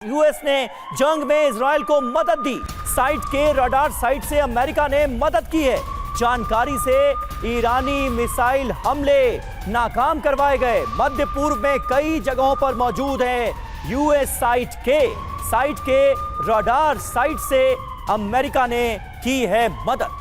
US ने जंग में इजराइल को मदद दी। साइट के रडार साइट से अमेरिका ने मदद की है। जानकारी से ईरानी मिसाइल हमले नाकाम करवाए गए। मध्य पूर्व में कई जगहों पर मौजूद है यूएस साइट के रडार साइट से अमेरिका ने की है मदद।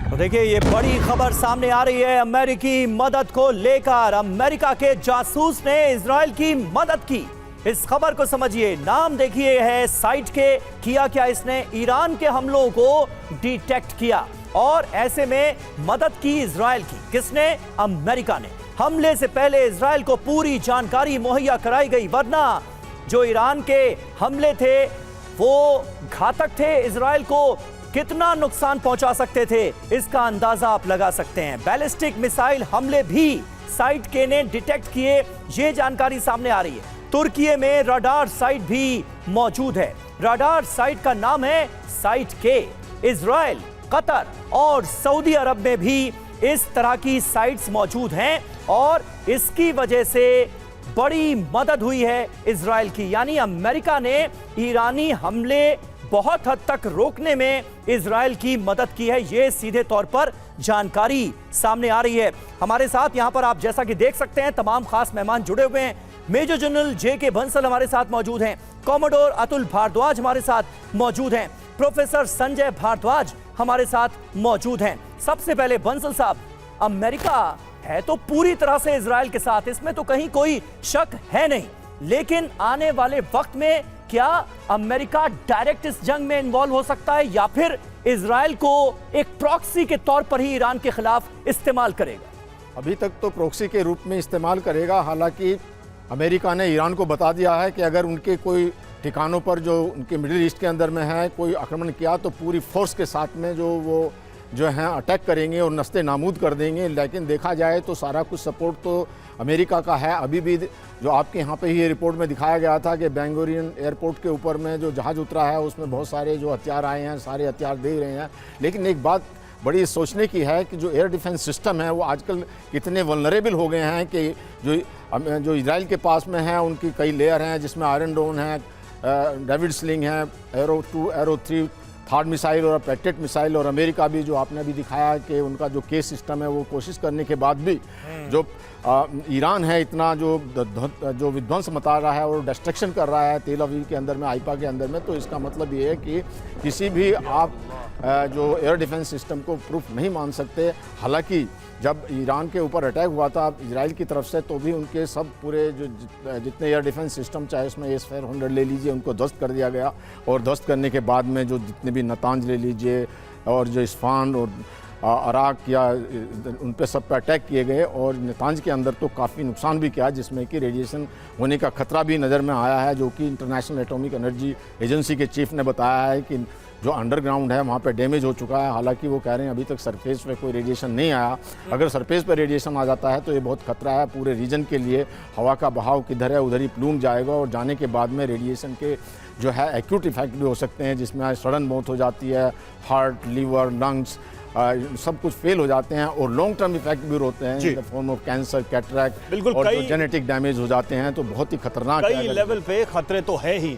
तो देखिए, ये बड़ी खबर सामने आ रही है अमेरिकी मदद को लेकर। अमेरिका के जासूस ने इजराइल की मदद की। इस खबर को समझिए, नाम देखिए है साइट के। किया क्या इसने? ईरान के हमलों को डिटेक्ट किया और ऐसे में मदद की इजराइल की। किसने? अमेरिका ने। हमले से पहले इजराइल को पूरी जानकारी मुहैया कराई गई, वरना जो ईरान के हमले थे वो घातक थे। इजराइल को कितना नुकसान पहुंचा सकते थे, इसका अंदाजा आप लगा सकते हैं। बैलिस्टिक मिसाइल हमले भी साइट के ने डिटेक्ट किए, ये जानकारी सामने आ रही है। तुर्की में रडार साइट भी मौजूद है। रडार साइट का नाम है साइट के। इजराइल, कतर और सऊदी अरब में भी इस तरह की साइट्स मौजूद हैं और इसकी वजह से बड़ी मदद हुई है इजराइल की। यानी अमेरिका ने ईरानी हमले बहुत हद तक रोकने में इजराइल की मदद की है। यह सीधे तौर पर जानकारी सामने आ रही है। हमारे साथ यहां पर आप जैसा कि देख सकते हैं तमाम खास मेहमान जुड़े हुए हैं। Major general JK. बंसल हमारे साथ मौजूद हैं। कॉमोडोर अतुल भारद्वाज हमारे साथ मौजूद हैं। प्रोफेसर संजय भारद्वाज हमारे साथ मौजूद हैं। सबसे पहले बंसल साहब, अमेरिका है तो पूरी तरह से इजराइल के साथ, इसमें तो कहीं कोई शक है नहीं, लेकिन आने वाले वक्त में क्या अमेरिका डायरेक्ट इस जंग में इन्वॉल्व हो सकता है या फिर इजराइल को एक प्रॉक्सी के तौर पर ही ईरान के खिलाफ इस्तेमाल करेगा? अभी तक तो प्रॉक्सी के रूप में इस्तेमाल करेगा। हालांकि अमेरिका ने ईरान को बता दिया है कि अगर उनके कोई ठिकानों पर जो उनके मिडिल ईस्ट के अंदर में है कोई आक्रमण किया तो पूरी फोर्स के साथ में जो हैं अटैक करेंगे और नस्ते नामूद कर देंगे। लेकिन देखा जाए तो सारा कुछ सपोर्ट तो अमेरिका का है। अभी भी जो आपके यहाँ पे ही रिपोर्ट में दिखाया गया था कि बेंगोरियन एयरपोर्ट के ऊपर में जो जहाज़ उतरा है उसमें बहुत सारे जो हथियार आए हैं, सारे हथियार दे रहे हैं। लेकिन एक बात बड़ी सोचने की है कि जो एयर डिफेंस सिस्टम है वो आजकल कितने वल्नरेबल हो गए हैं कि जो इजराइल के पास में है उनकी कई लेयर हैं, जिसमें आयरन डोम है, डेविड स्लिंग है, एरो 2, एरो 3 थर्ड मिसाइल और पैट्रियट मिसाइल। और अमेरिका भी जो आपने अभी दिखाया कि उनका जो केस सिस्टम है वो कोशिश करने के बाद भी जो ईरान है इतना जो विध्वंस मचा रहा है और डिस्ट्रक्शन कर रहा है तेल अवीव के अंदर में, आइपा के अंदर में, तो इसका मतलब ये है कि किसी भी आप जो एयर डिफेंस सिस्टम को प्रूफ नहीं मान सकते। हालांकि जब ईरान के ऊपर अटैक हुआ था इजराइल की तरफ से तो भी उनके सब पूरे जो जितने एयर डिफेंस सिस्टम, चाहे उसमें S-400 ले लीजिए, उनको ध्वस्त कर दिया गया। और ध्वस्त करने के बाद में जो जितने भी नतांज ले लीजिए और जो इस्फान और अराक या उन पे सब पे अटैक किए गए और नतांज के अंदर तो काफ़ी नुकसान भी किया, जिसमें कि रेडिएशन होने का खतरा भी नज़र में आया है, जो कि इंटरनेशनल एटॉमिक एनर्जी एजेंसी के चीफ ने बताया है कि जो अंडरग्राउंड है वहाँ पे डैमेज हो चुका है। हालांकि वो कह रहे हैं अभी तक सरफेस पे कोई रेडिएशन नहीं आया। अगर सरफेस पे रेडिएशन आ जाता है तो ये बहुत खतरा है पूरे रीजन के लिए। हवा का बहाव किधर है उधर ही प्लूम जाएगा और जाने के बाद में रेडिएशन के जो है एक्यूट इफेक्ट भी हो सकते हैं, जिसमें सडन मौत हो जाती है, हार्ट, लीवर, लंग्स सब कुछ फेल हो जाते हैं और लॉन्ग टर्म इफेक्ट भी होते हैं in the form of cancer, cataract और जेनेटिक डैमेज हो जाते हैं। तो बहुत ही खतरनाक कई लेवल पे खतरे तो है ही।